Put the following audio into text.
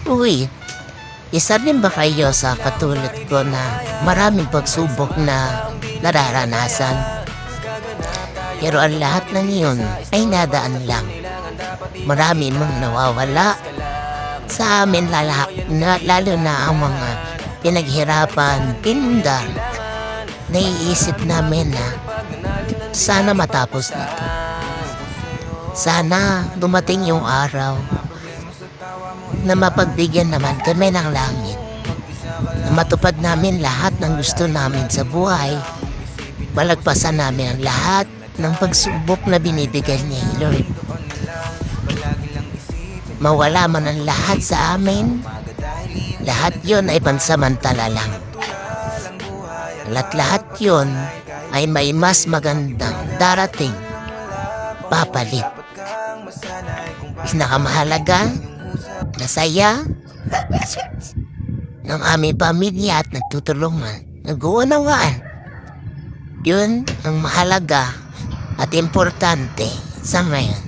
Uy, isa din ba kayo sa katulad ko na maraming pagsubok na nararanasan? Pero ang lahat ng iyon ay nadaan lang. Marami mong nawawala. Sa amin lalo na ang mga pinaghirapan, pindar. Naiisip namin na sana matapos na to. Sana dumating yung araw na mapagbigyan naman kami ng langit. Na matupad namin lahat ng gusto namin sa buhay. Malagpasan namin ang lahat ng pagsubok na binibigay ni Lord. Mawala man ang lahat sa amin, lahat yon ay pansamantala lang. Lahat yon ay may mas magandang darating papalit. Pinakamahalaga, masaya ng aming pamilya at nagtutulungan, nag-uunawaan. Yun ang mahalaga at importante sa ngayon.